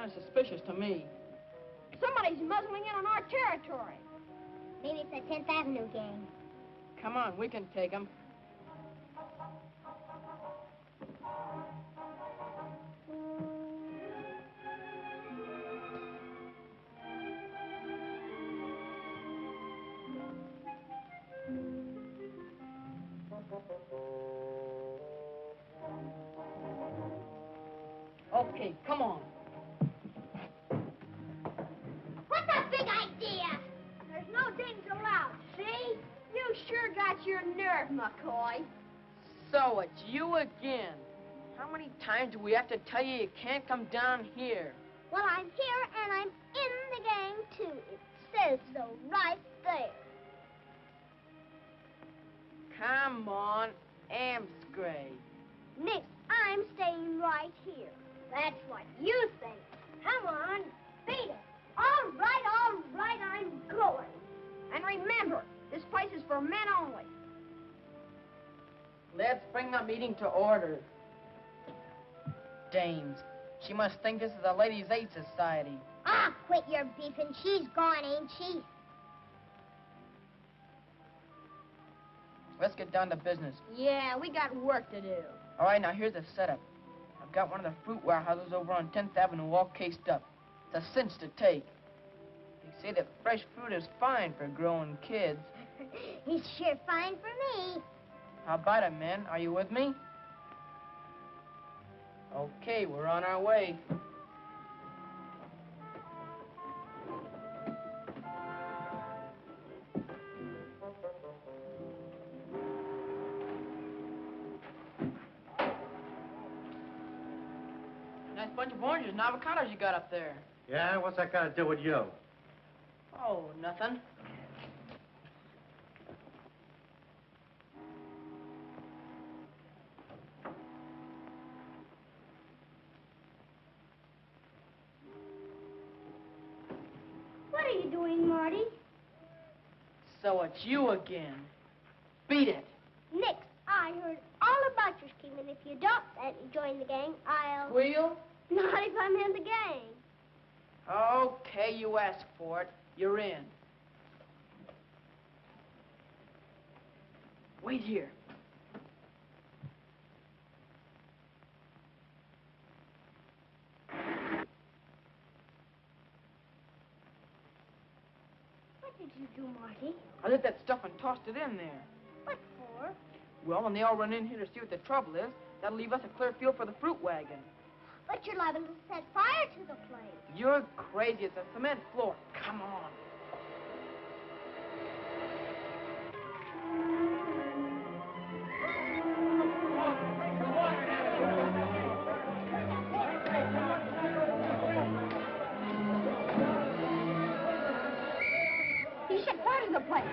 kind of suspicious to me. Somebody's muzzling in on our territory. Maybe it's the 10th Avenue gang. Come on, we can take them. Okay, come on. What's the big idea? There's no dames allowed, see? You sure got your nerve, McCoy. So it's you again. How many times do we have to tell you you can't come down here? Well, I'm here and I'm in the gang, too. It says so right there. Come on, Amscray. Nick, I'm staying right here. That's what you think. Come on, beat it. All right, I'm going. And remember, this place is for men only. Let's bring the meeting to order. Dames, she must think this is a ladies' aid society. Ah, quit your beefing. She's gone, ain't she? Let's get down to business. Yeah, we got work to do. All right, now here's the setup. I've got one of the fruit warehouses over on 10th Avenue all cased up. It's a cinch to take. They say that fresh fruit is fine for growing kids. He's sure fine for me. How about it, men? Are you with me? Okay, we're on our way. Nice bunch of oranges and avocados you got up there. Yeah? What's that got to do with you? Oh, nothing. What are you doing, Marty? So it's you again. Beat it. Nix, I heard all about your scheme, and if you don't let me join the gang, I'll... Squeal? Not if I'm in the gang. Okay, you asked for it. You're in. Wait here. What did you do, Marty? I lit that stuff and tossed it in there. What for? Well, when they all run in here to see what the trouble is, that'll leave us a clear field for the fruit wagon. But you're liable to set fire to the place. You're crazy. It's a cement floor. Come on. You set fire to the place.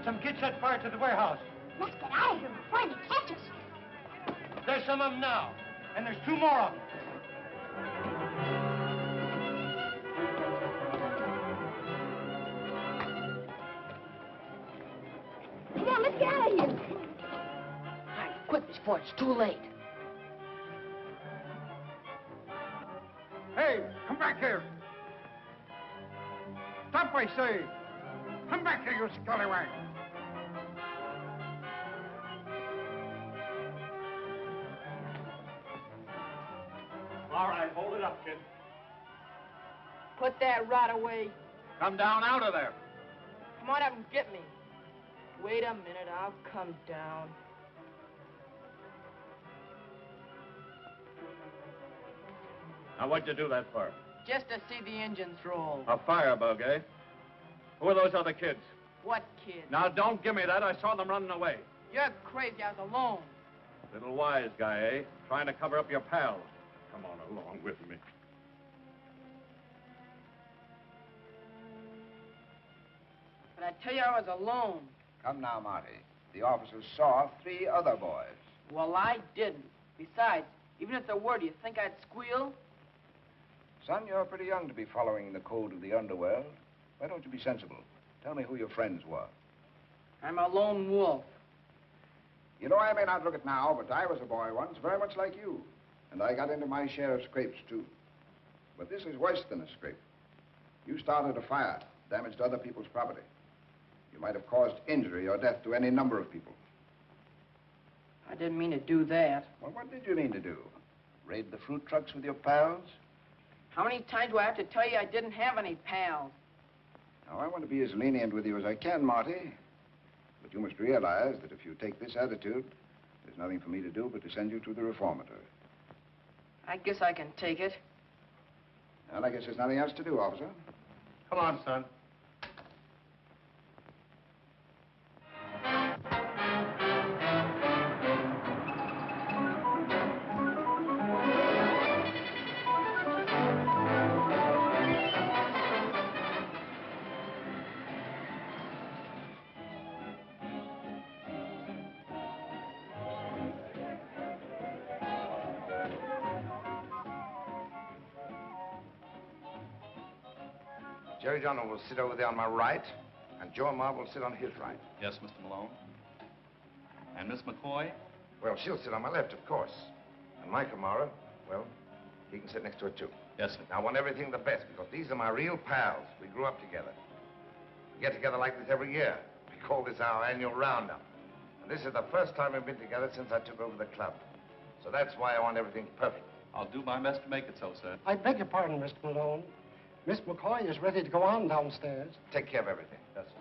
Some kid set fire to the warehouse. Let's get out of here before they catch us. There's some of them now, and there's 2 more of them. Come on, let's get out of here. All right, quick before it's too late. Hey, come back here. Stop, I say. Come back here, you scallywag. All right, hold it up, kid. Put that right away. Come down out of there. Come on up and get me. Wait a minute, I'll come down. Now, what'd you do that for? Just to see the engines roll. A firebug, eh? Who are those other kids? What kid? Now, don't give me that. I saw them running away. You're crazy. I was alone. Little wise guy, eh? Trying to cover up your pals. Come on along with me. But I tell you, I was alone. Come now, Marty. The officers saw 3 other boys. Well, I didn't. Besides, even if there were, do you think I'd squeal? Son, you're pretty young to be following the code of the underworld. Why don't you be sensible? Tell me who your friends were. I'm a lone wolf. You know, I may not look it now, but I was a boy once, very much like you. And I got into my share of scrapes, too. But this is worse than a scrape. You started a fire, damaged other people's property. You might have caused injury or death to any number of people. I didn't mean to do that. Well, what did you mean to do? Raid the fruit trucks with your pals? How many times do I have to tell you I didn't have any pals? Now, I want to be as lenient with you as I can, Marty. But you must realize that if you take this attitude, there's nothing for me to do but to send you to the reformatory. I guess I can take it. Well, I guess there's nothing else to do, officer. Come on, son. Jerry Johnson will sit over there on my right, and Joe Marv will sit on his right. Yes, Mr. Malone. And Miss McCoy? Well, she'll sit on my left, of course. And Mike Amara, well, he can sit next to her, too. Yes, sir. Now, I want everything the best, because these are my real pals. We grew up together. We get together like this every year. We call this our annual roundup. And this is the first time we've been together since I took over the club. So that's why I want everything perfect. I'll do my best to make it so, sir. I beg your pardon, Mr. Malone. Miss McCoy is ready to go on downstairs. Take care of everything. Yes, sir.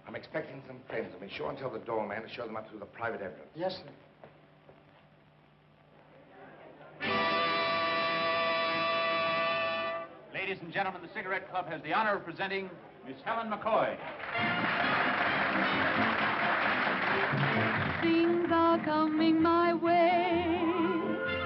I'm expecting some friends. I'll be sure and tell the doorman to show them up through the private entrance. Yes, sir. Ladies and gentlemen, the Cigarette Club has the honor of presenting Miss Helen McCoy. Things are coming my way,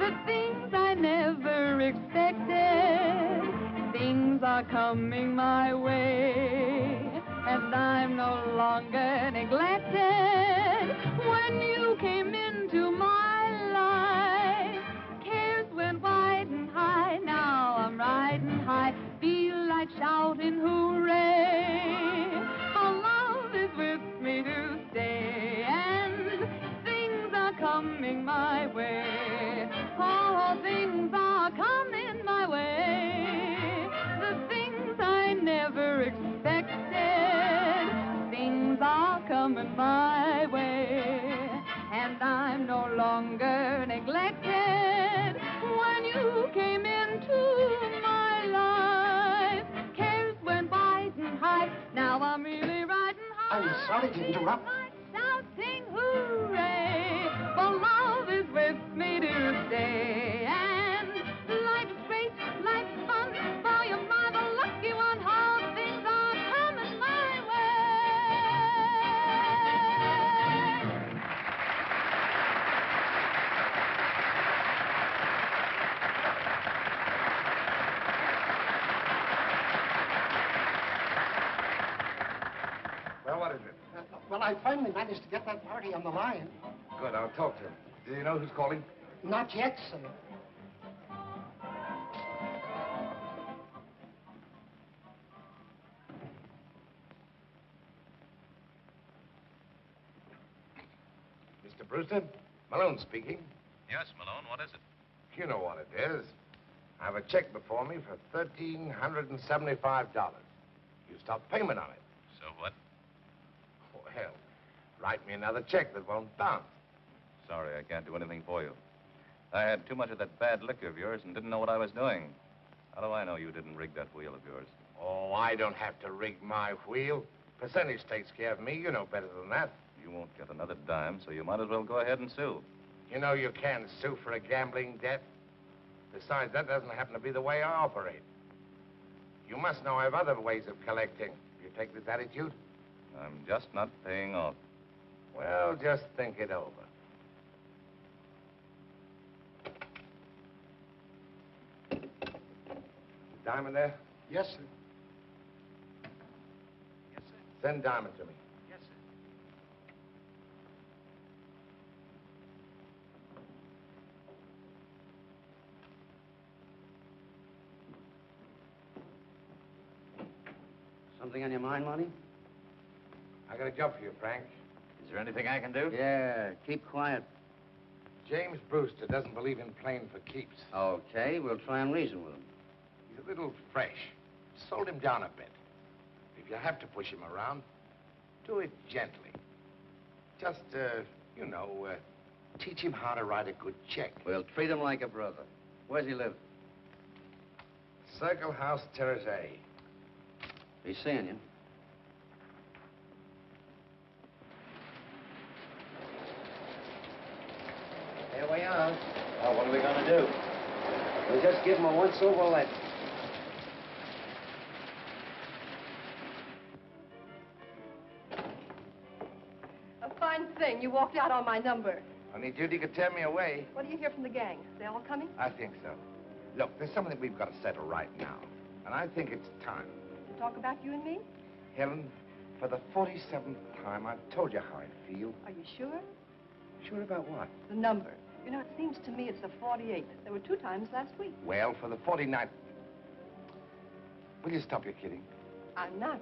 the things I never expected. Things are coming my way, and I'm no longer neglected. When you came into my life, cares went wide and high. Now I'm riding high, feel like shouting hooray. Our love is with me to stay, and things are coming my way. Oh, things are coming my way, the things I never expected. Things are coming my way, and I'm no longer neglected. When you came into my life, cares went wide and high. Now I'm really riding high. I'm sorry to interrupt. Like shouting hooray, for love is with me to stay. And life's great, life's fun, for you're the lucky one. How things are coming my way. Well, what is it? Well, I finally managed to get that party on the line. Good, I'll talk to him. Do you know who's calling? Not yet, sir. Mr. Brewster? Malone speaking. Yes, Malone, what is it? You know what it is. I have a check before me for $1,375. You stopped payment on it. So what? Well, write me another check that won't bounce. Sorry, I can't do anything for you. I had too much of that bad liquor of yours and didn't know what I was doing. How do I know you didn't rig that wheel of yours? Oh, I don't have to rig my wheel. Percentage takes care of me. You know better than that. You won't get another dime, so you might as well go ahead and sue. You know you can't sue for a gambling debt. Besides, that doesn't happen to be the way I operate. You must know I have other ways of collecting. You take this attitude? I'm just not paying off. Well, just think it over. Diamond there? Yes, sir. Yes, sir. Send Diamond to me. Yes, sir. Something on your mind, Marty? I got a job for you, Frank. Is there anything I can do? Yeah, keep quiet. James Brewster doesn't believe in playing for keeps. Okay, we'll try and reason with him. He's a little fresh. Sold him down a bit. If you have to push him around, do it gently. Just, teach him how to write a good check. We'll treat him like a brother. Where's he live? Circle House, Terrace A. He's seeing you. Here we are. Well, what are we going to do? We'll just give him a once-over let. A fine thing. You walked out on my number. Only Judy could tear me away. What do you hear from the gang? They all coming? I think so. Look, there's something we've got to settle right now. And I think it's time. To talk about you and me? Helen, for the 47th time, I've told you how I feel. Are you sure? Sure about what? The number. You know, it seems to me it's the 48th. There were 2 times last week. Well, for the 49th... Will you stop your kidding? I'm not.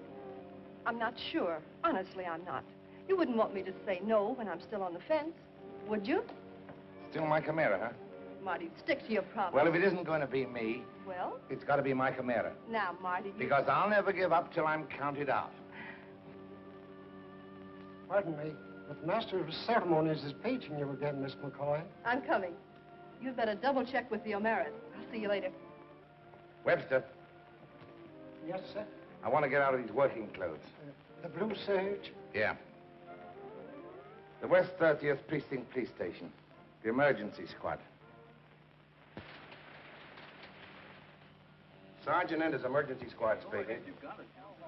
I'm not sure. Honestly, I'm not. You wouldn't want me to say no when I'm still on the fence, would you? Still my Chimera, huh? Marty, stick to your promise. Well, if it isn't going to be me, Well? it's got to be my Chimera. Now, Marty, you... Because I'll never give up till I'm counted out. Pardon me, but the master of ceremonies is paging you again, Miss McCoy. I'm coming. You'd better double-check with the O'Maras. I'll see you later. Webster, Yes, sir. I want to get out of these working clothes. The blue serge. Yeah. The West 30th Precinct Police Station. The emergency squad. Sergeant enters emergency squad speaking.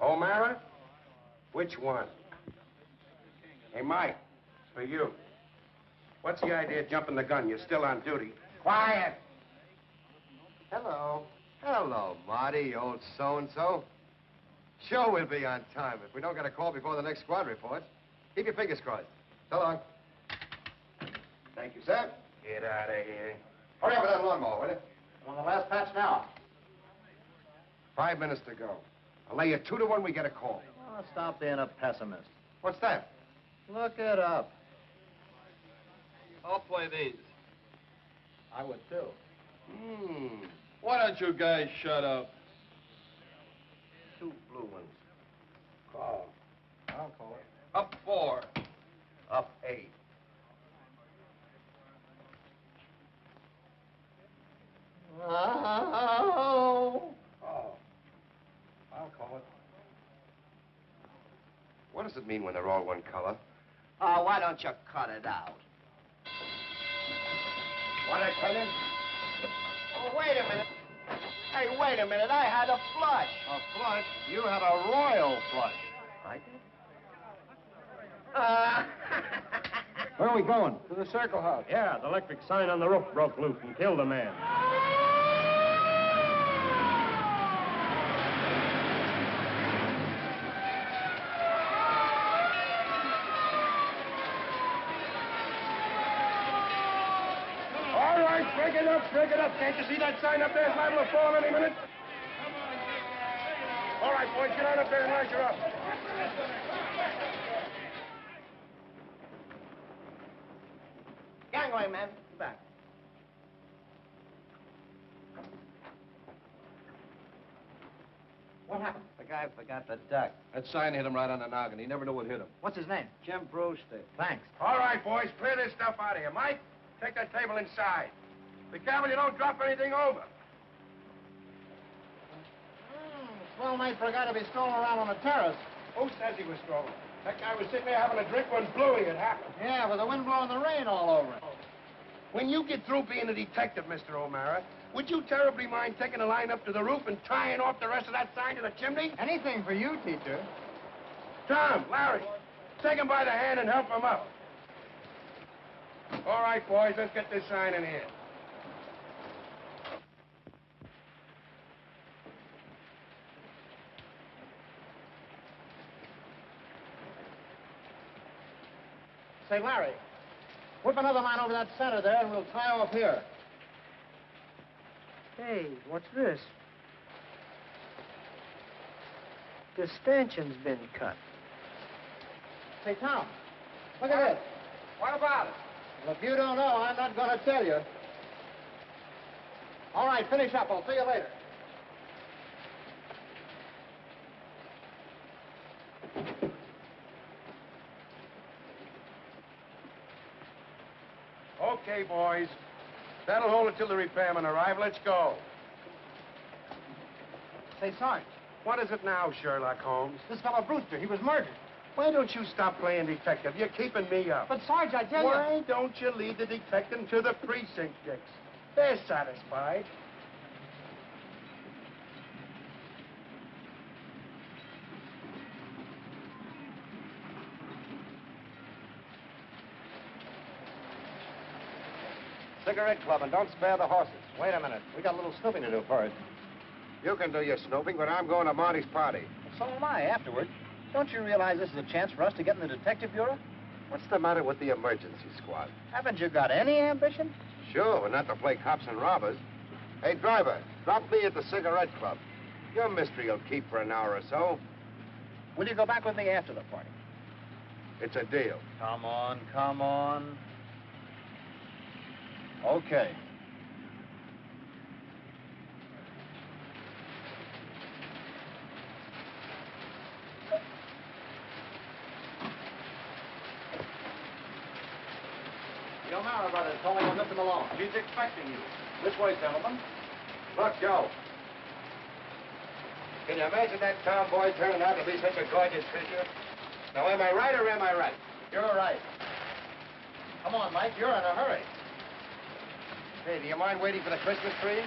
O'Mara? Which one? Hey, Mike, it's for you. What's the idea of jumping the gun? You're still on duty. Quiet! Hello. Hello, Marty, old so-and-so. Sure we'll be on time if we don't get a call before the next squad reports. Keep your fingers crossed. So long. Thank you, sir. Get out of here. Hurry up with that lawnmower, will you? On the last patch now. 5 minutes to go. I'll lay you 2 to 1 we get a call. Oh, stop being a pessimist. What's that? Look it up. I'll play these. I would, too. Why don't you guys shut up? 2 blue ones. Call. I'll call it. Up 4. Up 8. Oh. I'll call it. What does it mean when they're all one color? Oh, why don't you cut it out? Want to tell him? Oh, wait a minute. Hey, wait a minute. I had a flush. A flush? You had a royal flush. I did? Where are we going? To the Circle House. Yeah, the electric sign on the roof broke loose and killed a man. All right, break it up, break it up. Can't you see that sign up there is liable to fall any minute? All right, boys, get on up there and rise her up. Gangway, man. Back. What happened? The guy forgot the duck. That sign hit him right on the noggin. He never knew what hit him. What's his name? Jim Brewster. Thanks. All right, boys, clear this stuff out of here. Mike, take that table inside. Be careful you don't drop anything over. Swell night for a guy to be strolling around on the terrace. Who says he was strolling? That guy was sitting there having a drink when Bluey had happened. Yeah, with the wind blowing the rain all over it. When you get through being a detective, Mr. O'Mara, would you terribly mind taking a line up to the roof and tying off the rest of that sign to the chimney? Anything for you, teacher. Tom, Larry, take him by the hand and help him up. All right, boys, let's get this sign in here. Say, Larry, whip another line over that center there, and we'll tie off here. Hey, what's this? The stanchion's been cut. Say, Tom, look at this. What about it? Well, if you don't know, I'm not going to tell you. All right, finish up. I'll see you later. Okay, boys. That'll hold until the repairmen arrive. Let's go. Say, Sarge. What is it now, Sherlock Holmes? This fellow Brewster, he was murdered. Why don't you stop playing detective? You're keeping me up. But, Sarge, I tell you... Why don't you lead the detective to the precinct, Dix? They're satisfied. Cigarette club, and don't spare the horses. Wait a minute. We got a little snooping to do first. You can do your snooping, but I'm going to Marty's party. So am I, afterward. Don't you realize this is a chance for us to get in the detective bureau? What's the matter with the emergency squad? Haven't you got any ambition? Sure, but not to play cops and robbers. Hey, driver, drop me at the cigarette club. Your mystery will keep for an hour or so. Will you go back with me after the party? It's a deal. Come on, come on. Okay. The O'Mara brothers calling on Mr. Malone. He's expecting you. This way, gentlemen. Look, Joe. Can you imagine that town boy turning out to be such a gorgeous creature? Now, am I right or am I right? You're right. Come on, Mike. You're in a hurry. Hey, do you mind waiting for the Christmas tree?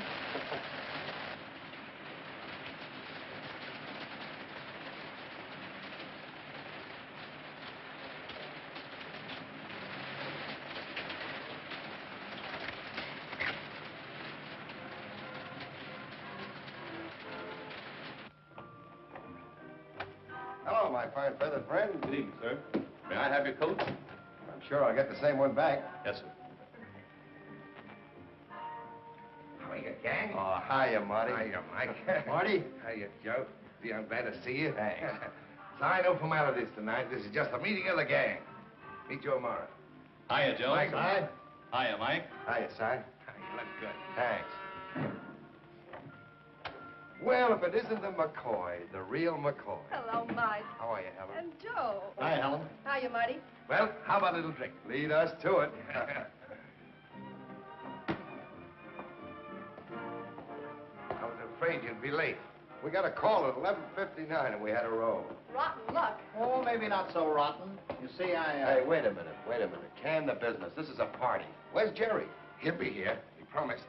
Hello, my fine feathered friend. Good evening, sir. May I have your coat? I'm sure I'll get the same one back. Yes, sir. Hiya, gang. Oh, hiya, Marty. Hiya, Mike. Marty? Hiya, Joe. I'm glad to see you. Thanks. Sorry, no formalities tonight. This is just a meeting of the gang. Meet you tomorrow. Hiya, Joe. Mike. Hi. Hiya, Mike. Hiya, Si. You look good. Thanks. Well, if it isn't the McCoy, the real McCoy. Hello, Mike. How are you, Helen? And Joe. Hi, Helen. Hiya, Marty. Well, how about a little drink? Lead us to it. I was afraid you'd be late. We got a call at 11:59 and we had a roll. Rotten luck. Oh, maybe not so rotten. You see, Hey, wait a minute. Can the business. This is a party. Where's Jerry? He'll be here. He promised.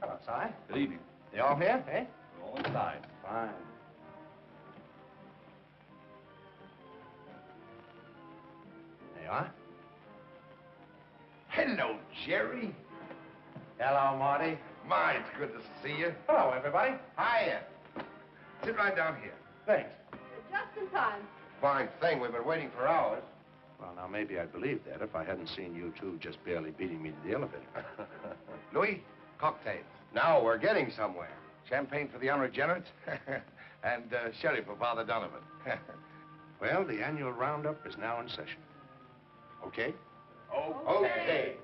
Hello, Si. Good evening. They all here, eh? We're all inside. Fine. There you are. Hello, Jerry. Hello, Marty. My, it's good to see you. Hello, everybody. Hiya. Sit right down here. Thanks. Just in time. Fine thing. We've been waiting for hours. Well, now, maybe I'd believe that if I hadn't seen you two just barely beating me to the elevator. Louis, cocktails. Now we're getting somewhere. Champagne for the unregenerate, and sherry for Father Donovan. Well, the annual roundup is now in session. Okay? Okay.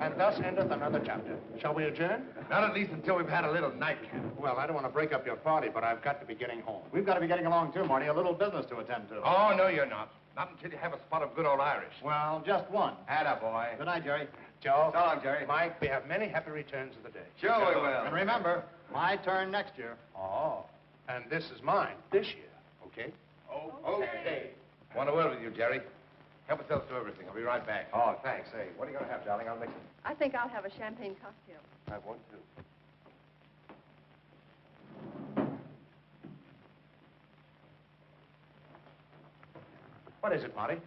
And thus endeth another chapter. Shall we adjourn? Not at least until we've had a little nightcap. Well, I don't want to break up your party, but I've got to be getting home. We've got to be getting along, too, Marty. A little business to attend to. Oh, no, you're not. Not until you have a spot of good old Irish. Well, just one. Attaboy. Good night, Jerry. Joe. So long, Jerry. Mike, we have many happy returns of the day. Sure we will. And remember, my turn next year. Oh. And this is mine this year, okay? Okay. Want a word with you, Jerry. Help yourself to everything. I'll be right back. Oh, thanks. Hey, what are you going to have, darling? I'll mix it. I think I'll have a champagne cocktail. I have one, too. What is it, Marty?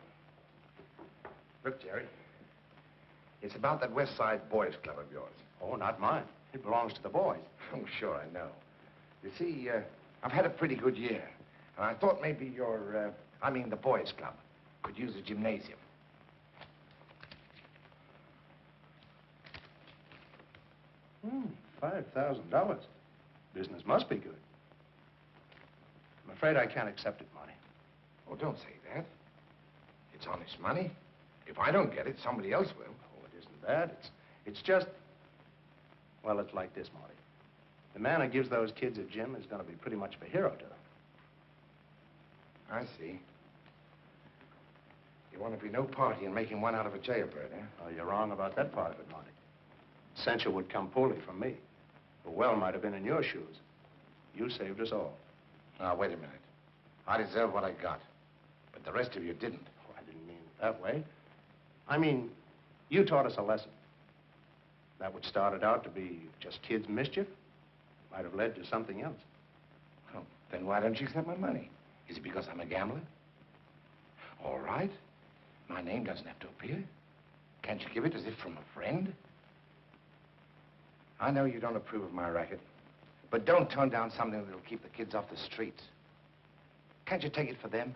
Look, Jerry. It's about that West Side Boys Club of yours. Oh, not mine. It belongs to the boys. Oh, sure, I know. You see, I've had a pretty good year. And I thought maybe the Boys Club could use a gymnasium. $5,000. Business must be good. I'm afraid I can't accept it, Marty. Oh, don't say that. It's honest money. If I don't get it, somebody else will. Oh, it isn't that. It's just... Well, it's like this, Marty. The man who gives those kids a gym is going to be pretty much of a hero to them. I see. You want to be no party in making one out of a jailbird, eh? Oh, you're wrong about that part of it, Marty. Censure would come poorly from me. The well might have been in your shoes. You saved us all. Now, wait a minute. I deserve what I got. But the rest of you didn't. Oh, I didn't mean it that way. I mean, you taught us a lesson. That which started out to be just kids' mischief might have led to something else. Oh, then why don't you accept my money? Is it because I'm a gambler? All right. My name doesn't have to appear. Can't you give it as if from a friend? I know you don't approve of my racket, but don't turn down something that'll keep the kids off the streets. Can't you take it for them?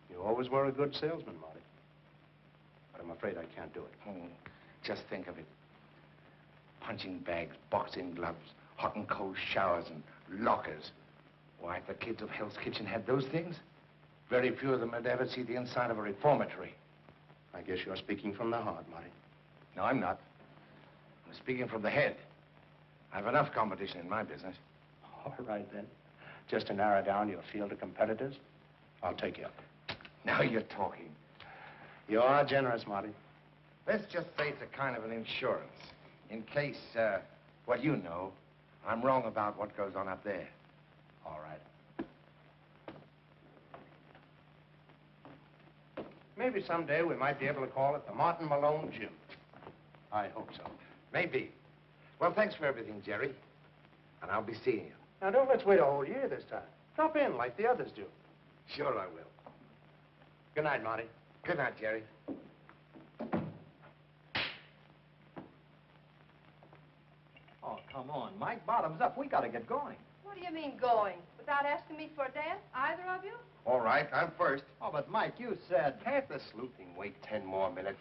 You always were a good salesman, Marty. But I'm afraid I can't do it. Oh, just think of it. Punching bags, boxing gloves, hot and cold showers, and lockers. Why, if the kids of Hell's Kitchen had those things, very few of them would ever see the inside of a reformatory. I guess you're speaking from the heart, Marty. No, I'm not. I'm speaking from the head. I have enough competition in my business. All right, then. Just to narrow down your field of competitors, I'll take you up. Now you're talking. You are generous, Marty. Let's just say it's a kind of an insurance. In case, well, you know, I'm wrong about what goes on up there. All right. Maybe someday we might be able to call it the Marty Malone Gym. I hope so. Maybe. Well, thanks for everything, Jerry. And I'll be seeing you. Now, don't let's wait a whole year this time. Drop in like the others do. Sure I will. Good night, Marty. Good night, Jerry. Oh, come on, Mike. Bottoms up. We got to get going. What do you mean going? Without asking me for a dance, either of you? All right, I'm first. Oh, but Mike, you said... Can't the sleuthing wait 10 more minutes?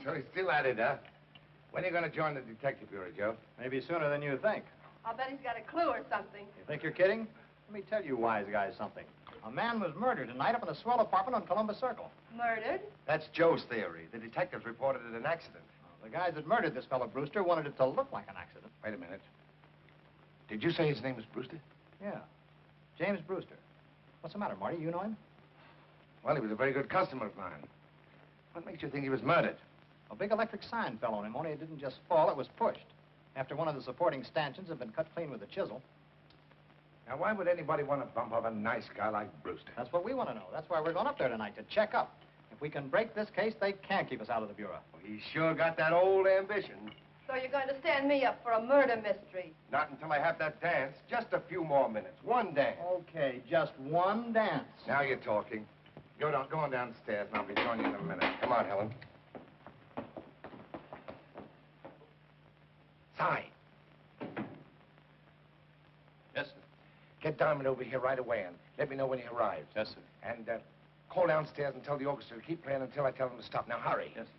So he's still at it, huh? When are you going to join the detective bureau, Joe? Maybe sooner than you think. I'll bet he's got a clue or something. You think you're kidding? Let me tell you wise guys something. A man was murdered tonight up in a swell apartment on Columbus Circle. Murdered? That's Joe's theory. The detectives reported it an accident. The guys that murdered this fellow Brewster wanted it to look like an accident. Wait a minute. Did you say his name was Brewster? Yeah. James Brewster. What's the matter, Marty? You know him? Well, he was a very good customer of mine. What makes you think he was murdered? A big electric sign fell on him, only it didn't just fall, it was pushed. After one of the supporting stanchions had been cut clean with a chisel. Now, why would anybody want to bump up a nice guy like Brewster? That's what we want to know. That's why we're going up there tonight, to check up. If we can break this case, they can't keep us out of the Bureau. Well, he sure got that old ambition. So you're going to stand me up for a murder mystery? Not until I have that dance. Just a few more minutes. One dance. Okay, just one dance. Now you're talking. Go on downstairs, and I'll be joining you in a minute. Come on, Helen. Cy. Yes, sir. Get Diamond over here right away and let me know when he arrives. Yes, sir. And call downstairs and tell the orchestra to keep playing until I tell them to stop. Now, hurry. Yes, sir.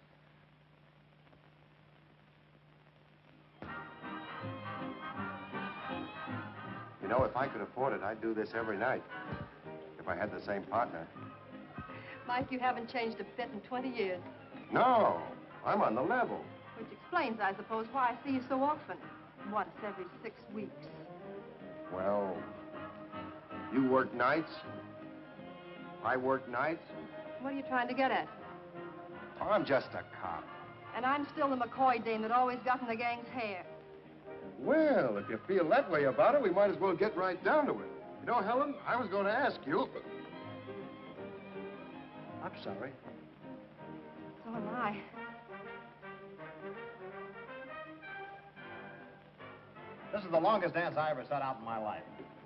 You know, if I could afford it, I'd do this every night. If I had the same partner. Mike, you haven't changed a bit in 20 years. No, I'm on the level. Which explains, I suppose, why I see you so often. Once every 6 weeks. Well, you work nights. I work nights. What are you trying to get at? Oh, I'm just a cop. And I'm still the McCoy dame that always got in the gang's hair. Well, if you feel that way about it, we might as well get right down to it. You know, Helen, I was going to ask you, but... I'm sorry. So am I. This is the longest dance I ever set out in my life.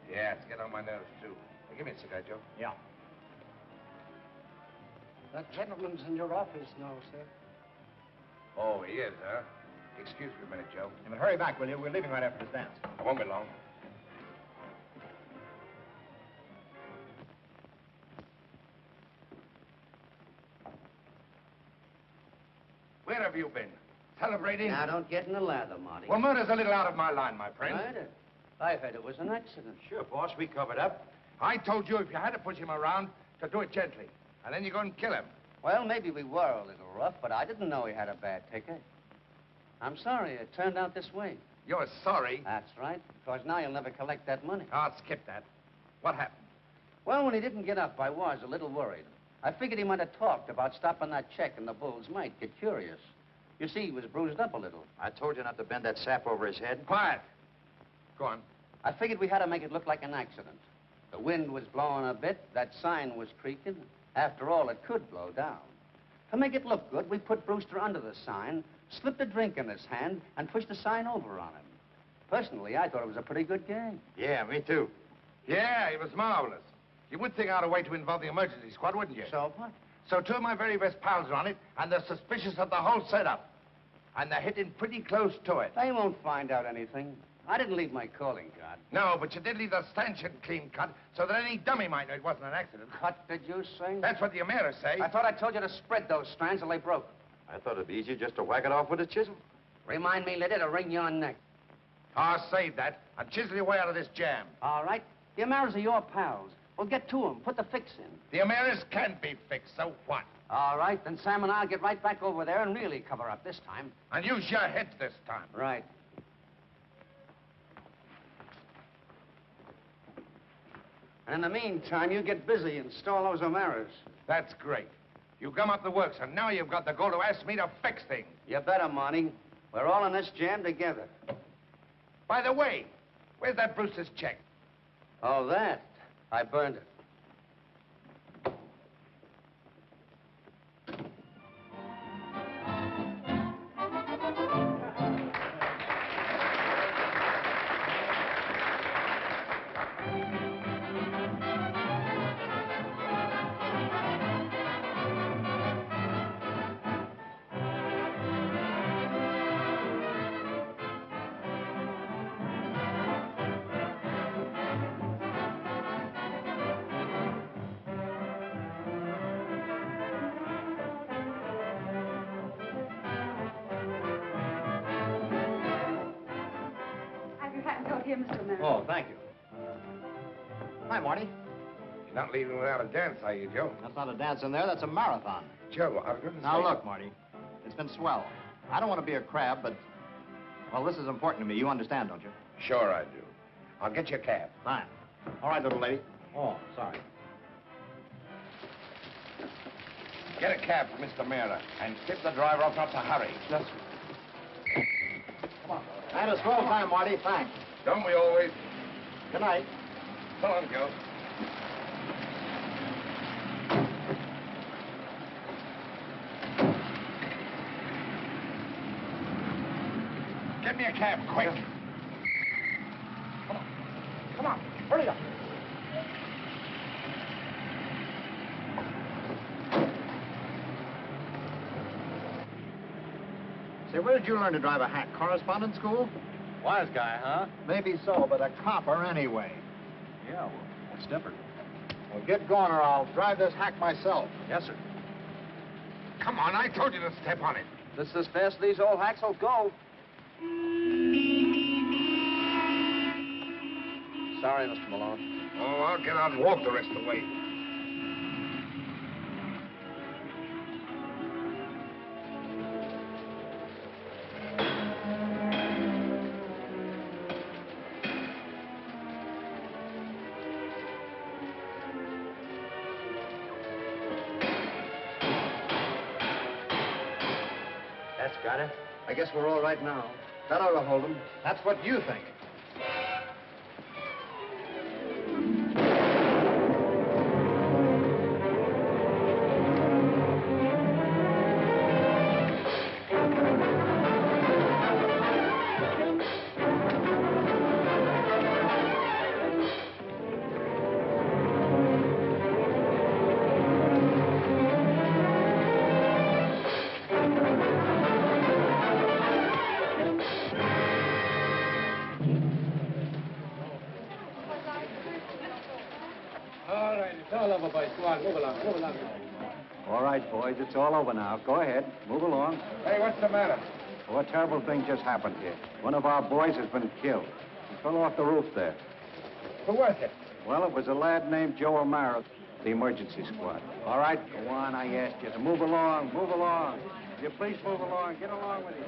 Yeah, it's getting on my nerves, too. Hey, give me a cigar, Joe. Yeah. That gentleman's in your office now, sir. Oh, he is, huh? Excuse me a minute, Joe. Yeah, but hurry back, will you? We're leaving right after this dance. I won't be long. Where have you been? Celebrating? Now, don't get in the lather, Marty. Well, murder's a little out of my line, my friend. Murder? I heard it was an accident. Sure, boss, we covered up. I told you if you had to push him around, to do it gently. And then you go and kill him. Well, maybe we were a little rough, but I didn't know he had a bad ticket. I'm sorry it turned out this way. You're sorry? That's right, because now you'll never collect that money. I'll skip that. What happened? Well, when he didn't get up, I was a little worried. I figured he might have talked about stopping that check and the bulls might get curious. You see, he was bruised up a little. I told you not to bend that sap over his head. Quiet. Go on. I figured we had to make it look like an accident. The wind was blowing a bit, that sign was creaking. After all, it could blow down. To make it look good, we put Brewster under the sign, slipped a drink in his hand, and pushed the sign over on him. Personally, I thought it was a pretty good game. Yeah, me too. Yeah, it was marvelous. You would think out a way to involve the emergency squad, wouldn't you? So what? So two of my very best pals are on it, and they're suspicious of the whole setup. And they're hitting pretty close to it. They won't find out anything. I didn't leave my calling card. No, but you did leave the stanchion clean cut, so that any dummy might know it wasn't an accident. Cut, did you say? That's what the emirs say. I thought I told you to spread those strands till they broke. I thought it'd be easier just to whack it off with a chisel. Remind me later to wring your neck. I'll save that and chisel your way out of this jam. All right. The emirs are your pals. Well, get to them. Put the fix in. The emirs can't be fixed, so what? All right, then Sam and I'll get right back over there and really cover up this time. And use your heads this time. Right. And in the meantime, you get busy and install those emirs. That's great. You gum up the works, and now you've got the goal to ask me to fix things. You better, Marty. We're all in this jam together. By the way, where's that Brewster's check? Oh, that? I burned it. Oh, thank you. Hi, Marty. You're not leaving without a dance, are you, Joe? That's not a dance in there. That's a marathon. Joe, I was going to say... Now, look, Marty. It's been swell. I don't want to be a crab, but... Well, this is important to me. You understand, don't you? Sure I do. I'll get you a cab. Fine. All right, little lady. Oh, sorry. Get a cab for Mr. Mera, and tip the driver off not to hurry. Yes, sir. Come on. I had a swell time, Marty. Thanks. Don't we always? Good night. So long, Joe. Get me a cab, quick. Come on. Come on. Hurry up. Say, where did you learn to drive a hack? Correspondence school? Wise guy, huh? Maybe so, but a copper anyway. Yeah, well, what's different? Well, get going or I'll drive this hack myself. Yes, sir. Come on, I told you to step on it. This is as fast as these old hacks will go. Sorry, Mr. Malone. Oh, I'll get out and walk the rest of the way. That's got it. I guess we're all right now. That ought to hold them. That's what you think. over, boys. Go on, move along, move along. All right, boys, it's all over now. Go ahead. Move along. Hey, what's the matter? Well, a terrible thing just happened here. One of our boys has been killed. He fell off the roof there. Who was it? Well, it was a lad named Joe O'Mara, the emergency squad. All right, go on, I asked you to move along, move along. Will you please move along? Get along with you.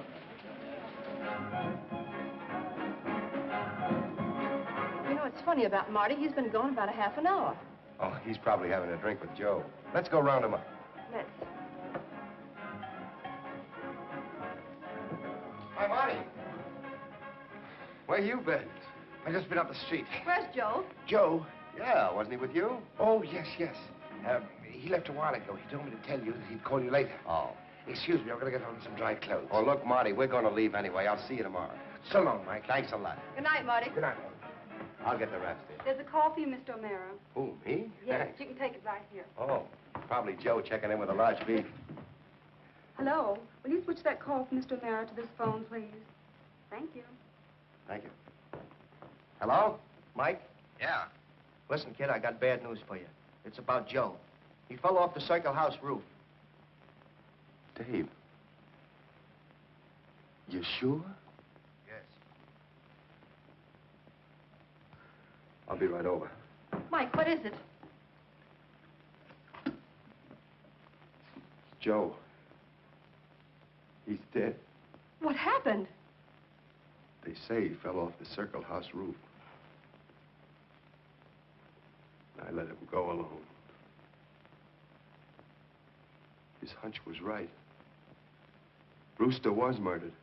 You know, it's funny about Marty. He's been gone about a half an hour. Oh, he's probably having a drink with Joe. Let's go round him up. Let's. Hi, Marty. Where you been? I just been up the street. Where's Joe? Joe? Yeah, wasn't he with you? Oh, yes, yes. He left a while ago. He told me to tell you that he'd call you later. Oh. Excuse me, I'm going to get on some dry clothes. Oh, look, Marty, we're going to leave anyway. I'll see you tomorrow. So long, Mike. Thanks a lot. Good night, Marty. Good night. I'll get the rest. There's a call for you, Mr. O'Mara. Who, me? Yes, Thanks. you can take it right here. Oh, probably Joe checking in with a large beef. Hello? Will you switch that call from Mr. O'Mara to this phone, please? Thank you. Thank you. Hello? Mike? Yeah. Listen, kid, I got bad news for you. It's about Joe. He fell off the Circle House roof. Dave. You sure? Yes. I'll be right over. Mike, what is it? Joe. He's dead. What happened? They say he fell off the Circle House roof. I let him go alone. His hunch was right. Brewster was murdered.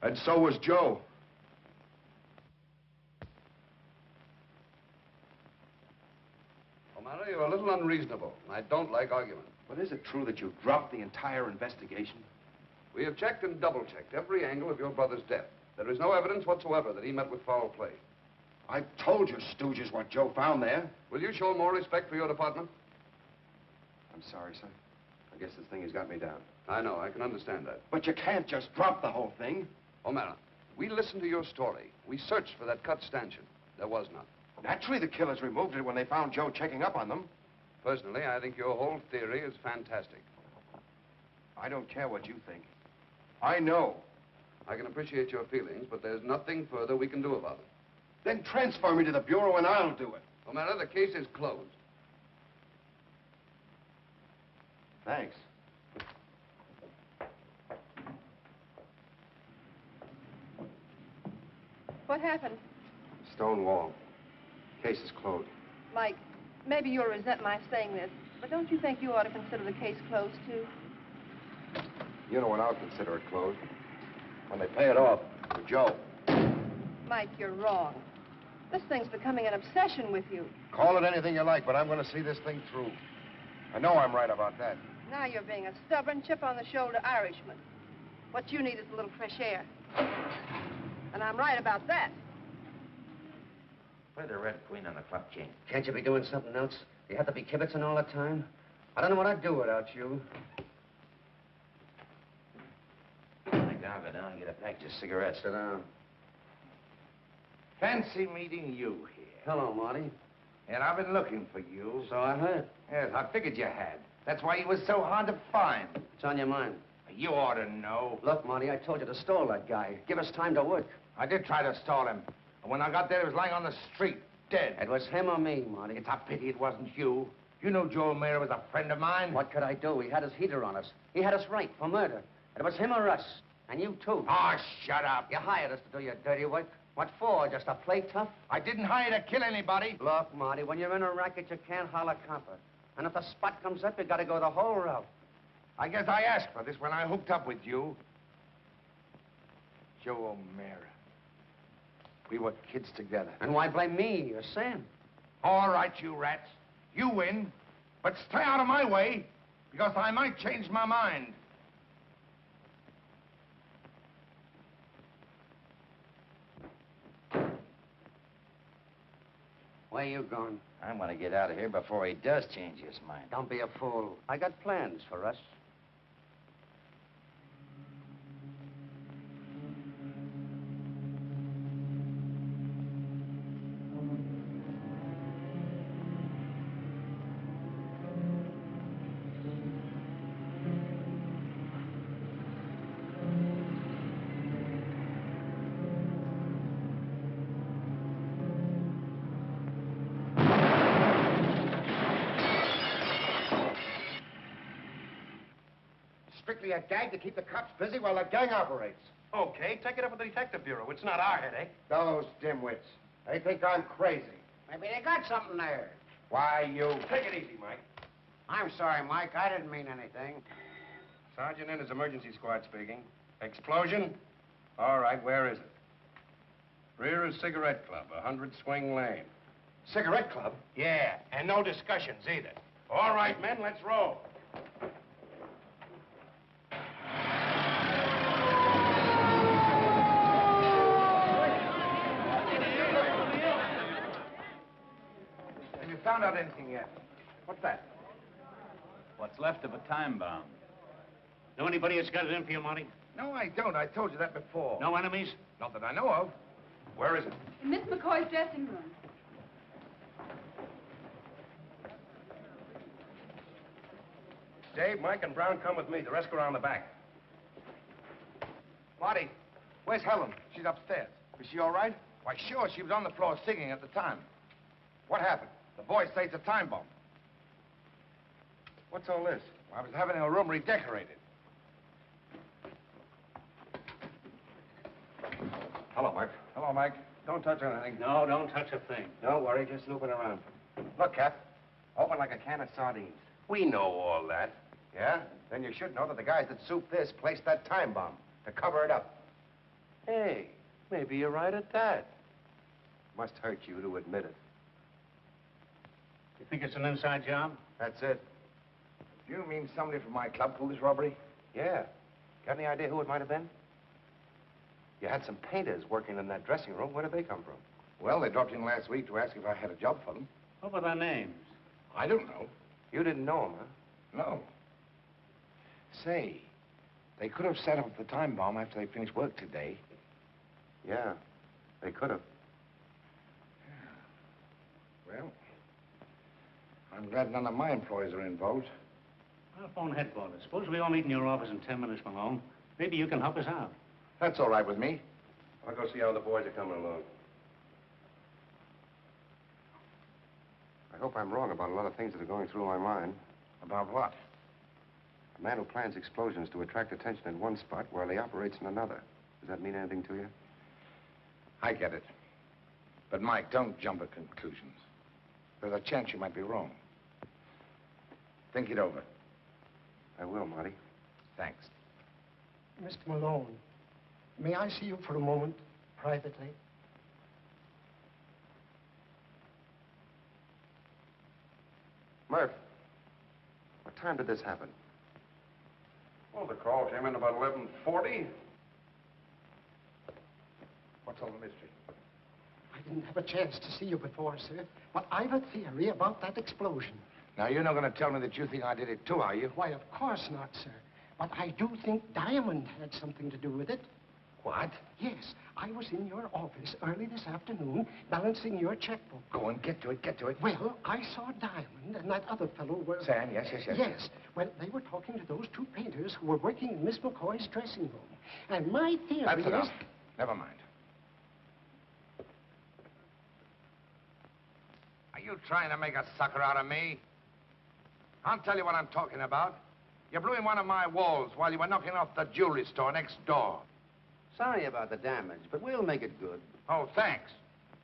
And so was Joe. O'Mara, you're a little unreasonable. I don't like argument. But is it true that you dropped the entire investigation? We have checked and double-checked every angle of your brother's death. There is no evidence whatsoever that he met with foul play. I told you, stooges, what Joe found there. Will you show more respect for your department? I'm sorry, sir. I guess this thing has got me down. I know, I can understand that. But you can't just drop the whole thing. O'Mara, we listened to your story. We searched for that cut stanchion. There was none. Naturally, the killers removed it when they found Joe checking up on them. Personally, I think your whole theory is fantastic. I don't care what you think. I know. I can appreciate your feelings, but there's nothing further we can do about it. Then transfer me to the Bureau and I'll do it. O'Mara, the case is closed. Thanks. What happened? Stone wall. Case is closed. Mike, maybe you'll resent my saying this, but don't you think you ought to consider the case closed, too? You know what I'll consider it closed? When they pay it off to Joe. Mike, you're wrong. This thing's becoming an obsession with you. Call it anything you like, but I'm going to see this thing through. I know I'm right about that. Now you're being a stubborn, chip-on-the-shoulder Irishman. What you need is a little fresh air. And I'm right about that. Play the Red Queen on the club chain. Can't you be doing something else? You have to be kibitzing all the time? I don't know what I'd do without you. I'll go down and get a package of cigarettes. Sit down. Fancy meeting you here. Hello, Marty. And I've been looking for you. So I heard. Yes, I figured you had. That's why you was so hard to find. What's on your mind? You ought to know. Look, Marty, I told you to stall that guy. Give us time to work. I did try to stall him. And when I got there, he was lying on the street, dead. It was him or me, Marty. It's a pity it wasn't you. You know Joe O'Mara was a friend of mine. What could I do? He had his heater on us. He had us right for murder. It was him or us. And you, too. Oh, shut up. You hired us to do your dirty work. What for? Just to play tough? I didn't hire you to kill anybody. Look, Marty, when you're in a racket, you can't holler copper. And if the spot comes up, you gotta go the whole route. I guess I asked for this when I hooked up with you. Joe O'Mara. We were kids together. And why blame me or Sam? All right, you rats. You win. But stay out of my way, because I might change my mind. Where you going? I'm going to get out of here before he does change his mind. Don't be a fool. I got plans for us. Strictly a gag to keep the cops busy while the gang operates. Okay, take it up with the detective bureau. It's not our headache. Those dimwits. They think I'm crazy. Maybe they got something there. Why, you... Take it easy, Mike. I'm sorry, Mike. I didn't mean anything. Sergeant Ennis, emergency squad speaking. Explosion? All right, where is it? Rear of Cigarette Club, 100 Swing Lane. Cigarette club? Yeah, and no discussions either. All right, men, let's roll. Have you found out anything yet? What's that? What's left of a time bomb. Know anybody that's got it in for you, Marty? No, I don't. I told you that before. No enemies? Not that I know of. Where is it? In Miss McCoy's dressing room. Dave, Mike, and Brown, come with me. The rest go around the back. Marty, where's Helen? She's upstairs. Is she all right? Why, sure. She was on the floor singing at the time. What happened? The boys say it's a time bomb. What's all this? I was having her room redecorated. Hello, Mike. Hello, Mike. Don't touch anything. No, don't touch a thing. Don't worry, just snooping around. Look, Cap. Open like a can of sardines. We know all that. Yeah? Then you should know that the guys that souped this placed that time bomb to cover it up. Hey, maybe you're right at that. Must hurt you to admit it. You think it's an inside job? That's it. You mean somebody from my club pulled this robbery? Yeah. Got any idea who it might have been? You had some painters working in that dressing room. Where did they come from? Well, they dropped in last week to ask if I had a job for them. What were their names? I don't know. You didn't know them, huh? No. Say, they could have set up the time bomb after they finished work today. Yeah, they could have. Yeah. Well, I'm glad none of my employees are involved. I'll phone headquarters. Suppose we all meet in your office in 10 minutes, Malone. Maybe you can help us out. That's all right with me. I'll go see how the boys are coming along. I hope I'm wrong about a lot of things that are going through my mind. About what? A man who plans explosions to attract attention in one spot while he operates in another. Does that mean anything to you? I get it. But, Mike, don't jump at conclusions. There's a chance you might be wrong. Think it over. I will, Marty. Thanks. Mr. Malone, may I see you for a moment, privately? Murph, what time did this happen? Well, the call came in about 11:40. What's all the mystery? I didn't have a chance to see you before, sir, but I've a theory about that explosion. Now, you're not going to tell me that you think I did it too, are you? Why, of course not, sir. But I do think Diamond had something to do with it. What? Yes, I was in your office early this afternoon balancing your checkbook. Go on, get to it, get to it. Well, I saw Diamond and that other fellow were... Sam, yes. Yes. Well, they were talking to those two painters who were working in Miss McCoy's dressing room. And my theory That's is... enough. Never mind. Are you trying to make a sucker out of me? I'll tell you what I'm talking about. You blew in one of my walls while you were knocking off the jewelry store next door. Sorry about the damage, but we'll make it good. Oh, thanks.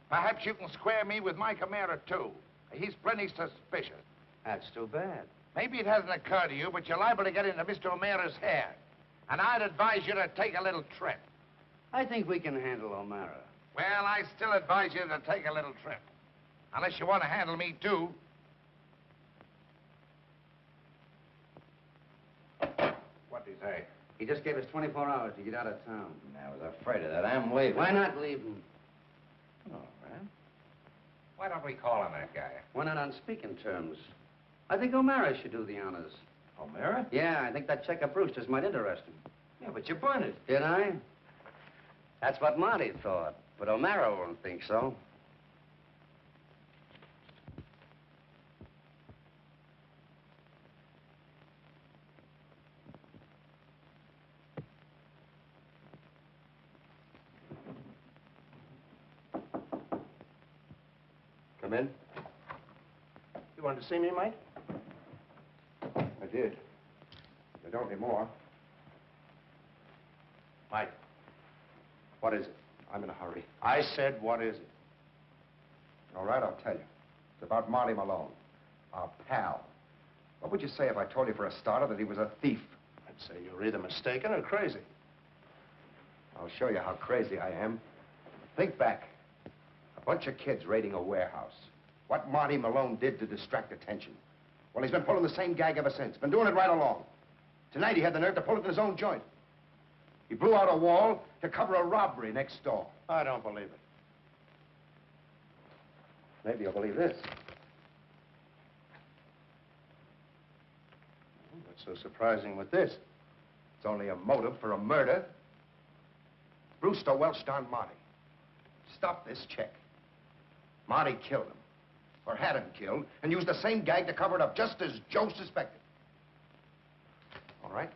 Perhaps you can square me with Mike O'Mara, too. He's plenty suspicious. That's too bad. Maybe it hasn't occurred to you, but you're liable to get into Mr. O'Mara's hair. And I'd advise you to take a little trip. I think we can handle O'Mara. Well, I still advise you to take a little trip. Unless you want to handle me, too. What'd he say? He just gave us 24 hours to get out of town. I was afraid of that. I'm leaving. Why not leave him? Oh, man. Why don't we call on that guy? We're not on speaking terms. I think O'Mara should do the honors. O'Mara? Yeah, I think that check of Brewster's might interest him. Yeah, but you burned it. Did I? That's what Marty thought. But O'Mara won't think so. Come in. You wanted to see me, Mike? I did. I don't anymore. Mike, what is it? I'm in a hurry. I said, what is it? All right, I'll tell you. It's about Marty Malone, our pal. What would you say if I told you for a starter that he was a thief? I'd say you're either mistaken or crazy. I'll show you how crazy I am. Think back. A bunch of kids raiding a warehouse. What Marty Malone did to distract attention. Well, he's been pulling the same gag ever since. Been doing it right along. Tonight he had the nerve to pull it in his own joint. He blew out a wall to cover a robbery next door. I don't believe it. Maybe you'll believe this. What's so surprising with this? It's only a motive for a murder. Brewster welched on Marty. Stop this check. Marty killed him. Or had him killed, and used the same gag to cover it up, just as Joe suspected. All right?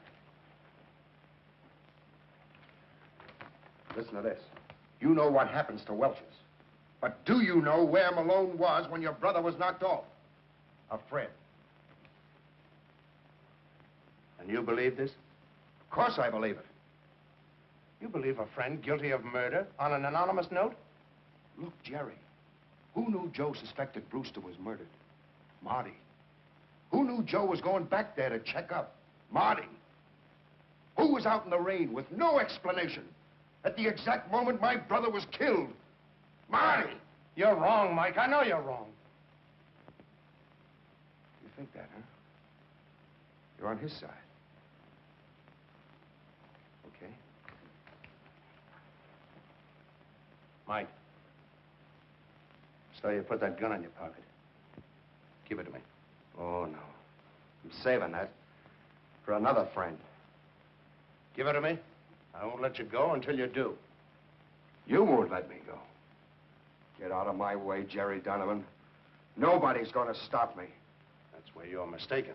Listen to this. You know what happens to Welch's. But do you know where Malone was when your brother was knocked off? Afraid. And you believe this? Of course I believe it. You believe a friend guilty of murder on an anonymous note? Look, Jerry. Who knew Joe suspected Brewster was murdered? Marty. Who knew Joe was going back there to check up? Marty. Who was out in the rain with no explanation at the exact moment my brother was killed? Marty! You're wrong, Mike. I know you're wrong. You think that, huh? You're on his side. Okay. Mike. So you put that gun in your pocket. Give it to me. Oh, no. I'm saving that for another friend. Give it to me. I won't let you go until you do. You won't let me go. Get out of my way, Jerry Donovan. Nobody's going to stop me. That's where you're mistaken.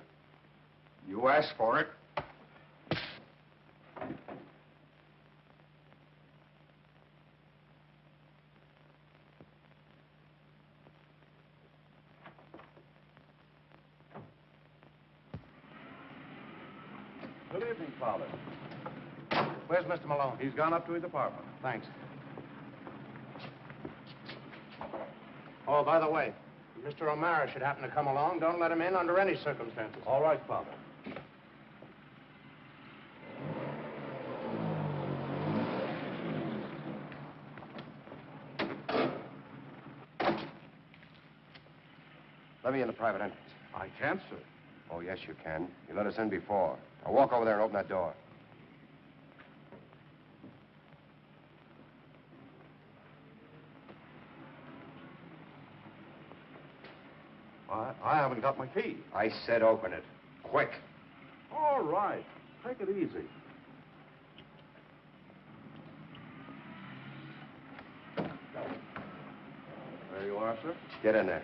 You asked for it. Good evening, Father. Where's Mr. Malone? He's gone up to his apartment. Thanks. Oh, by the way, if Mr. O'Mara should happen to come along, don't let him in under any circumstances. All right, Father. Let me in the private entrance. I can't, sir. Oh, yes, you can. You let us in before. Now walk over there and open that door. I haven't got my key. I said open it. Quick. All right. Take it easy. There you are, sir. Get in there.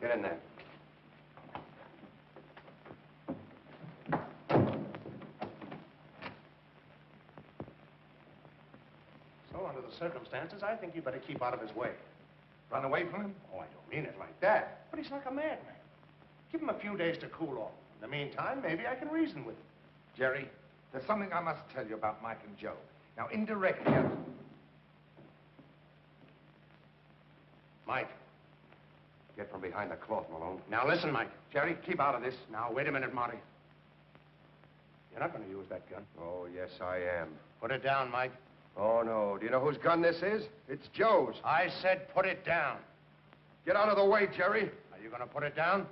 Get in there. So, under the circumstances, I think you better keep out of his way. Run away from him? Oh, I don't mean it like that. But he's like a madman. Give him a few days to cool off. In the meantime, maybe I can reason with him. Jerry, there's something I must tell you about Mike and Joe. Now, indirectly, Mike. Get from behind the cloth, Malone. Now, listen, Mike. Jerry, keep out of this. Now, wait a minute, Marty. You're not going to use that gun. Oh, yes, I am. Put it down, Mike. Oh, no. Do you know whose gun this is? It's Joe's. I said put it down. Get out of the way, Jerry. Are you going to put it down?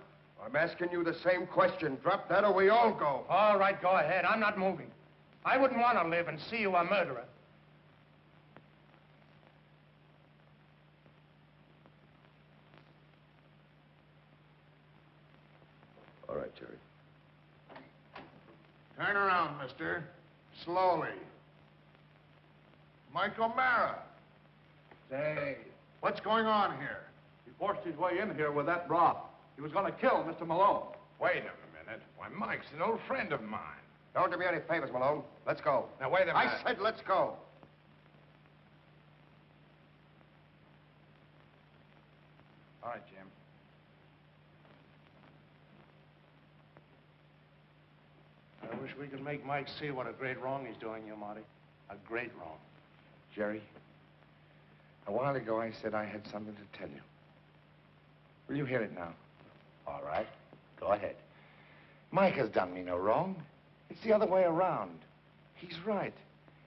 I'm asking you the same question. Drop that or we all go. All right, go ahead. I'm not moving. I wouldn't want to live and see you a murderer. All right, Jerry. turn around, mister. Slowly. Mike O'Mara. Say, what's going on here? He forced his way in here with that broth. He was going to kill Mr. Malone. Wait a minute. Why, Mike's an old friend of mine. Don't do me any favors, Malone. Let's go. Now, wait a minute. I said let's go. All right, Jim. I wish we could make Mike see what a great wrong he's doing you, Marty. A great wrong. Jerry, a while ago I said I had something to tell you. Will you hear it now? All right. Go ahead. Mike has done me no wrong. It's the other way around. He's right.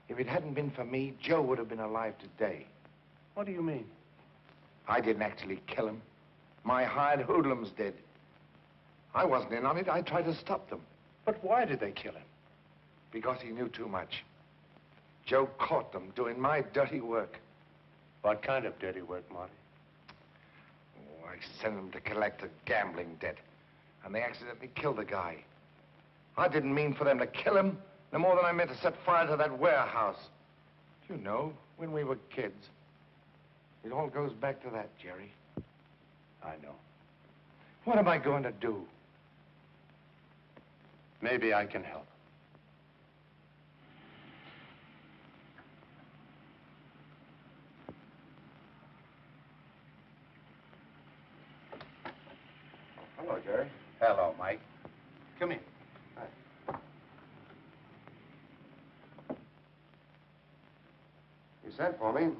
If it hadn't been for me, Joe would have been alive today. What do you mean? I didn't actually kill him. My hired hoodlums did. I wasn't in on it. I tried to stop them. But why did they kill him? Because he knew too much. Joe caught them doing my dirty work. What kind of dirty work, Marty? Oh, I sent them to collect a gambling debt, and they accidentally killed the guy. I didn't mean for them to kill him, no more than I meant to set fire to that warehouse. You know, when we were kids. It all goes back to that, Jerry. I know. What am I going to do? Maybe I can help. Hello, Jerry. Hello, Mike. Come in. You sent for me.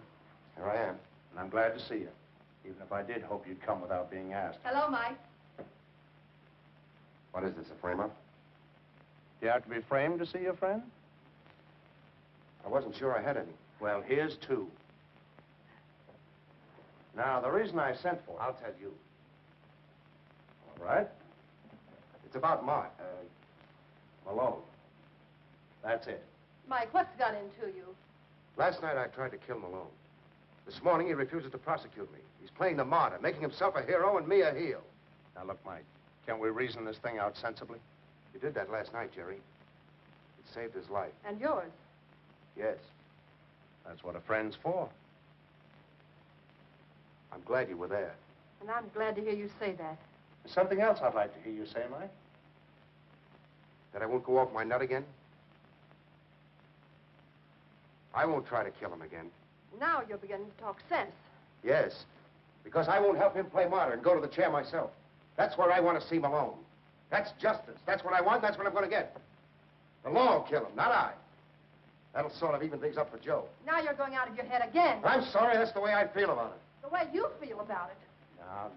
Here I am. And I'm glad to see you. Even if I did hope you'd come without being asked. Hello, Mike. What is this, a frame-up? Do you have to be framed to see your friend? I wasn't sure I had any. Well, here's two. Now, the reason I sent for I'll tell you. All right. It's about Malone. That's it. Mike, what's got into you? Last night I tried to kill Malone. This morning he refuses to prosecute me. He's playing the martyr, making himself a hero and me a heel. Now, look, Mike, can't we reason this thing out sensibly? You did that last night, Jerry. It saved his life. And yours. Yes. That's what a friend's for. I'm glad you were there. And I'm glad to hear you say that. There's something else I'd like to hear you say, Mike. That I won't go off my nut again? I won't try to kill him again. Now you're beginning to talk sense. Yes, because I won't help him play martyr and go to the chair myself. That's where I want to see Malone. That's justice. That's what I want. That's what I'm going to get. The law will kill him, not I. That'll sort of even things up for Joe. Now you're going out of your head again. I'm sorry. That's the way I feel about it. The way you feel about it. No.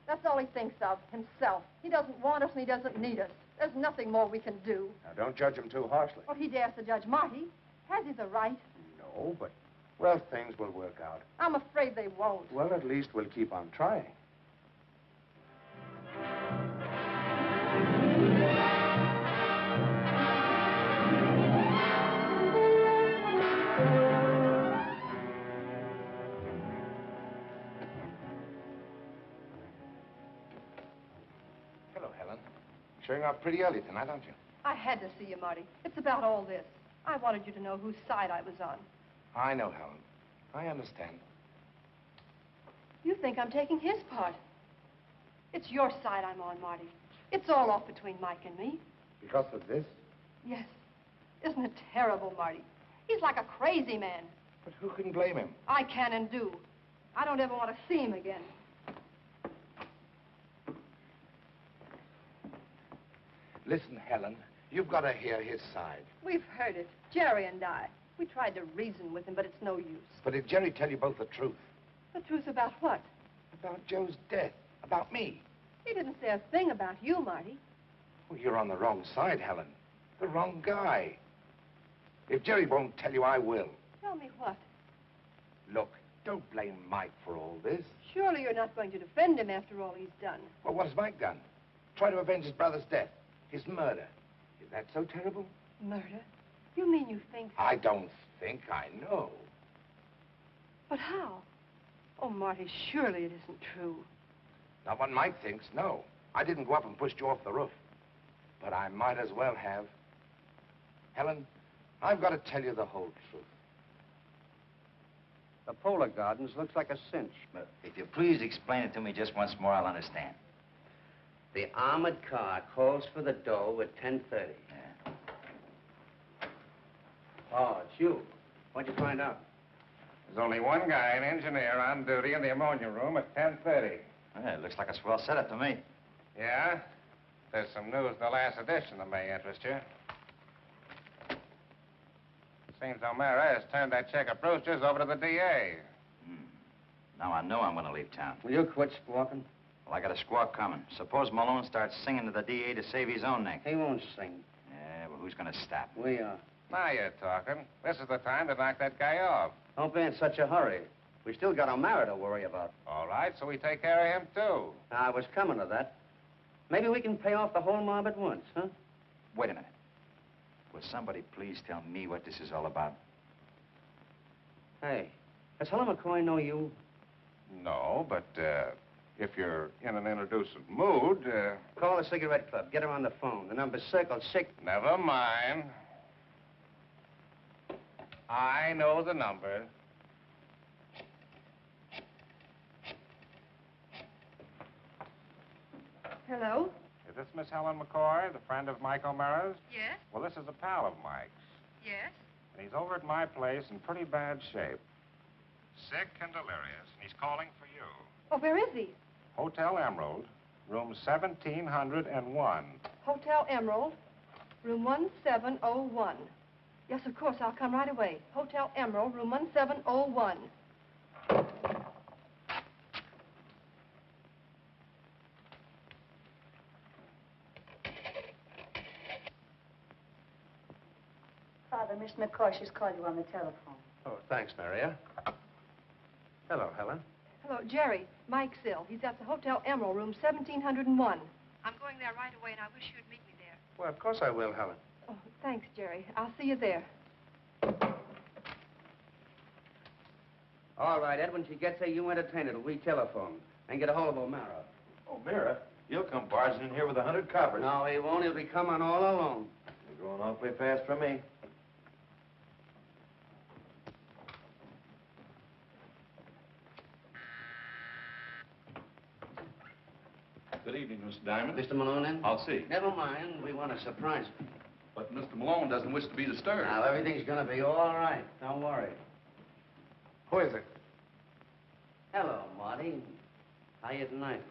That's all he thinks of, himself. He doesn't want us and he doesn't need us. There's nothing more we can do. Now, don't judge him too harshly. Well, he dares to judge Marty. Has he the right? No, but, well, things will work out. I'm afraid they won't. Well, at least we'll keep on trying. Hello, Helen. Showing up pretty early tonight, aren't you? I had to see you, Marty. It's about all this. I wanted you to know whose side I was on. I know, Helen. I understand. You think I'm taking his part. It's your side I'm on, Marty. It's all off between Mike and me. Because of this? Yes. Isn't it terrible, Marty? He's like a crazy man. But who can blame him? I can and do. I don't ever want to see him again. Listen, Helen, you've got to hear his side. We've heard it, Jerry and I. We tried to reason with him, but it's no use. But if Jerry tell you both the truth. The truth about what? About Joe's death. About me. He didn't say a thing about you, Marty. Well, you're on the wrong side, Helen. The wrong guy. If Jerry won't tell you, I will. Tell me what? Look, don't blame Mike for all this. Surely you're not going to defend him after all he's done. Well, what has Mike done? Try to avenge his brother's death. His murder. Is that so terrible? Murder? You mean you think... I don't think, I know. But how? Oh, Marty, surely it isn't true. Not what Mike thinks, no. I didn't go up and push you off the roof. But I might as well have. Helen, I've got to tell you the whole truth. The Polar Gardens looks like a cinch. But if you please explain it to me just once more, I'll understand. The armored car calls for the dough at 10:30. Yeah. Oh, it's you. What'd you find out? There's only one guy, an engineer, on duty in the ammonia room at 10:30. Hey, it looks like a swell setup to me. Yeah? There's some news in the last edition that may interest you. Seems O'Mara has turned that check of Brewster's over to the DA. Now I know I'm going to leave town. Will you quit squawking? Well, I got a squawk coming. Suppose Malone starts singing to the DA to save his own neck. He won't sing. Yeah, well, who's going to stop? We are. Now you're talking. This is the time to knock that guy off. Don't be in such a hurry. We still got O'Mara to worry about. All right, so we take care of him, too. I was coming to that. Maybe we can pay off the whole mob at once, huh? Wait a minute. Will somebody please tell me what this is all about? Hey, does Helen McCoy know you? No, but if you're in an introducing mood... Call the cigarette club. Get her on the phone. The number's circled 6... Never mind. I know the number. Hello? Is this Miss Helen McCoy, the friend of Mike O'Mara's? Yes? Well, this is a pal of Mike's. Yes? And he's over at my place in pretty bad shape. Sick and delirious, and he's calling for you. Oh, where is he? Hotel Emerald, room 1701. Hotel Emerald, room 1701. Yes, of course, I'll come right away. Hotel Emerald, room 1701. Father, Miss McCoy, she's called you on the telephone. Oh, thanks, Maria. Hello, Helen. Hello, Jerry. Mike's ill. He's at the Hotel Emerald, room 1701. I'm going there right away, and I wish you'd meet me there. Well, of course I will, Helen. Oh, thanks, Jerry. I'll see you there. All right, Ed, when she gets here, you entertain her till we telephone and get a hold of O'Mara. O'Mara? He'll come barging in here with 100 coppers. No, he won't. He'll be coming all alone. You're going awfully fast for me. Good evening, Mr. Diamond. Mr. Malone in? I'll see. Never mind. We want to surprise him. But Mr. Malone doesn't wish to be disturbed. Now, everything's going to be all right. Don't worry. Who is it? Hello, Marty. How you tonight?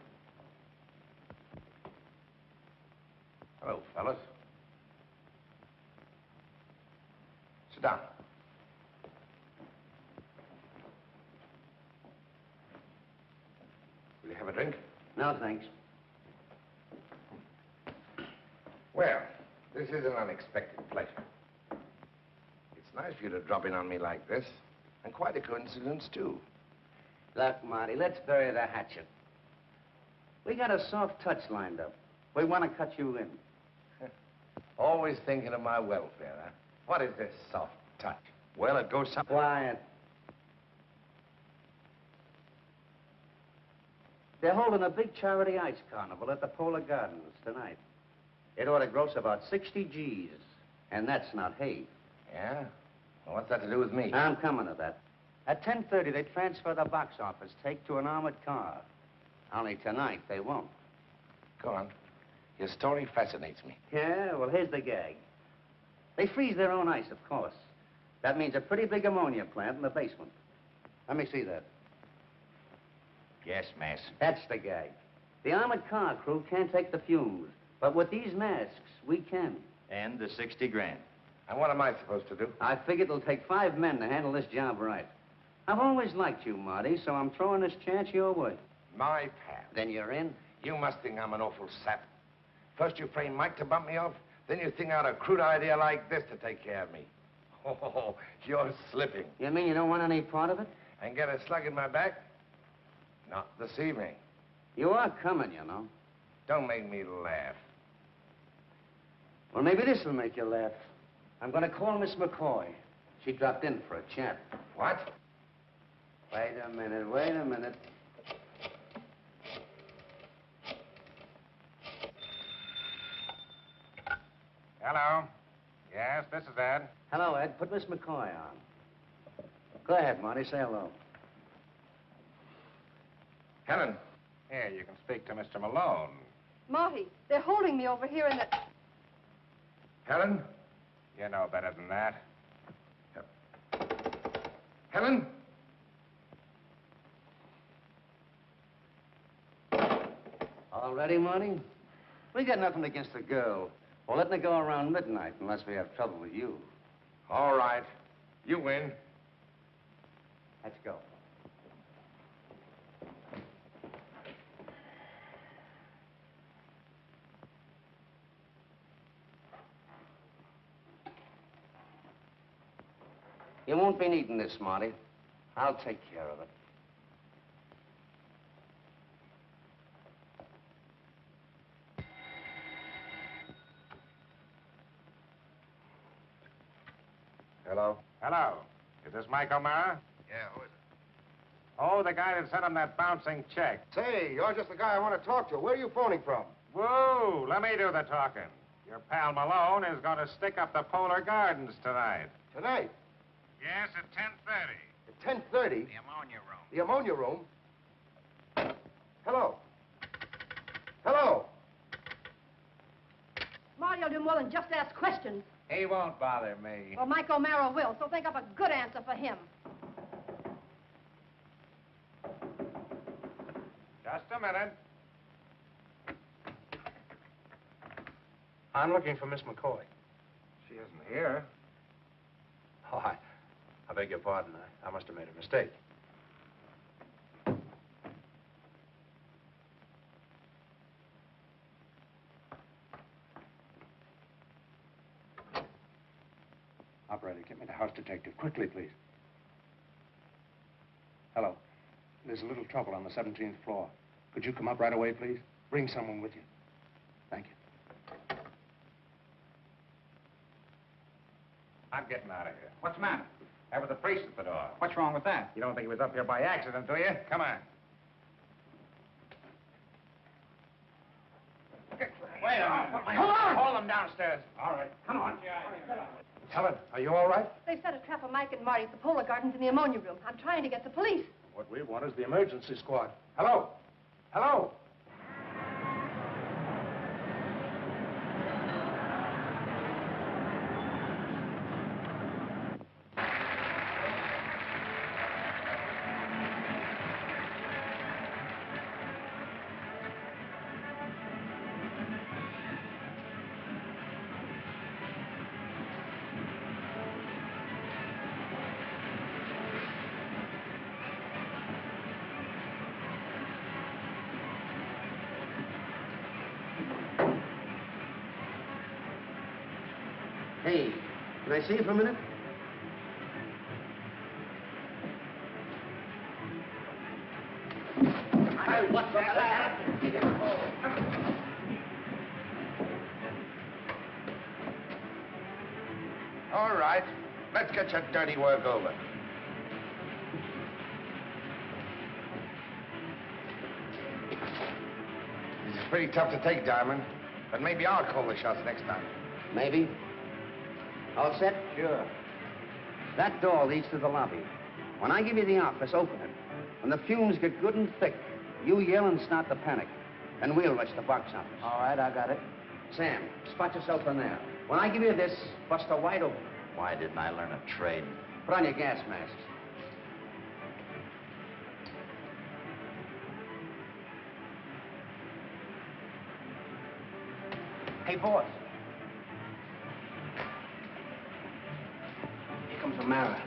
Hello, fellas. Sit down. Will you have a drink? No, thanks. Well, this is an unexpected pleasure. It's nice for you to drop in on me like this, and quite a coincidence, too. Look, Marty, let's bury the hatchet. We got a soft touch lined up. We want to cut you in. Always thinking of my welfare, huh? What is this soft touch? Well, it goes something... Quiet. They're holding a big charity ice carnival at the Polar Gardens tonight. It ought to gross about 60 G's, and that's not hay. Yeah? Well, what's that to do with me? I'm coming to that. At 10:30, they transfer the box office take to an armored car. Only tonight, they won't. Go on. Your story fascinates me. Yeah, well, here's the gag. They freeze their own ice, of course. That means a pretty big ammonia plant in the basement. Let me see that. Yes, miss. That's the gag. The armored car crew can't take the fumes, but with these masks, we can. And the 60 grand. And what am I supposed to do? I figured it'll take 5 men to handle this job right. I've always liked you, Marty, so I'm throwing this chance your way. My pal. Then you're in? You must think I'm an awful sap. First you frame Mike to bump me off, then you think out a crude idea like this to take care of me. Oh, you're slipping. You mean you don't want any part of it? And get a slug in my back? Not this evening. You are coming, you know. Don't make me laugh. Well, maybe this will make you laugh. I'm going to call Miss McCoy. She dropped in for a chat. What? Wait a minute, wait a minute. Hello. Yes, this is Ed. Hello, Ed. Put Miss McCoy on. Go ahead, Marty. Say hello. Helen. Here, you can speak to Mr. Malone. Marty, they're holding me over here in the... Helen? You know better than that. Helen? Already, Marty? We got nothing against the girl. We're letting her go around midnight unless we have trouble with you. All right. You win. Let's go. You won't be needing this, Marty. I'll take care of it. Hello? Hello. Is this Mike O'Mara? Yeah, who is it? Oh, the guy that sent him that bouncing check. Say, you're just the guy I want to talk to. Where are you phoning from? Whoa, let me do the talking. Your pal Malone is going to stick up the Polar Gardens tonight. Tonight? Yes, at 10:30. At 10:30? The ammonia room. The ammonia room? Hello? Hello? Marty will do more than just ask questions. He won't bother me. Well, Mike O'Mara will, so think up a good answer for him. Just a minute. I'm looking for Miss McCoy. She isn't here. Oh, I beg your pardon. I must have made a mistake. Operator, get me the house detective. Quickly, please. Hello. There's a little trouble on the 17th floor. Could you come up right away, please? Bring someone with you. Thank you. I'm getting out of here. What's the matter? That was the priest at the door. What's wrong with that? You don't think he was up here by accident, do you? Come on. Wait a minute. Hold on! Haul them downstairs. All right. Come on. Helen, are you all right? They set a trap for Mike and Marty at the Polar Gardens in the ammonia room. I'm trying to get the police. What we want is the emergency squad. Hello? Hello? Hey, can I see you for a minute? Hey, what's that? All right. Let's get your dirty work over. This is pretty tough to take, Diamond. But maybe I'll call the shots next time. Maybe. All set? Sure. That door leads to the lobby. When I give you the office, open it. When the fumes get good and thick, you yell and start the panic. And we'll rush the box office. All right, I got it. Sam, spot yourself in there. When I give you this, bust her wide open. Why didn't I learn a trade? Put on your gas masks. Hey, boss. Here comes O'Mara.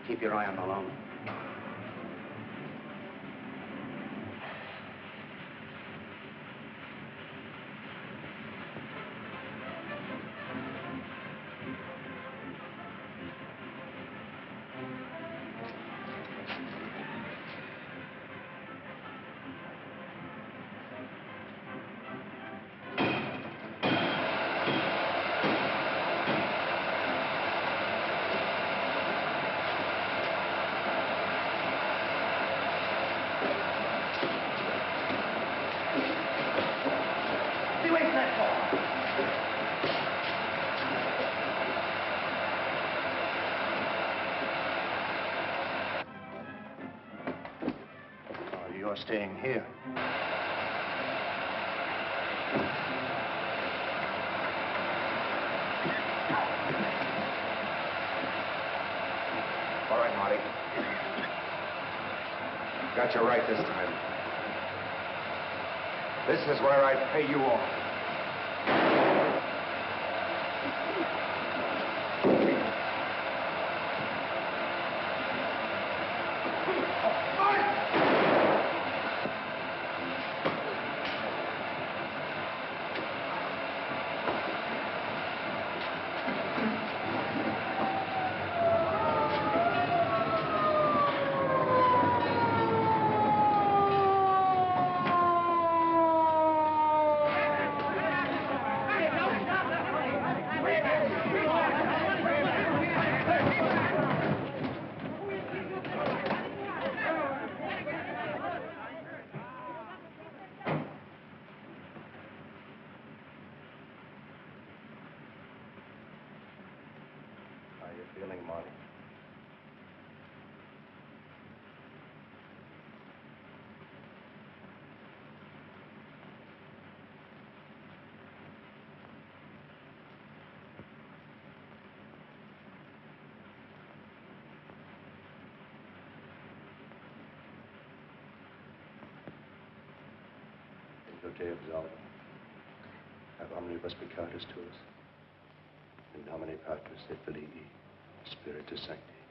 Keep your eye on Malone. You're staying here. All right, Marty. Got you right this time. This is where I pay you off. How are you feeling, Marty? In te absolvo, ab omnibus peccatus tuus, in nomine Patris et Filii, Spiritus Sancti.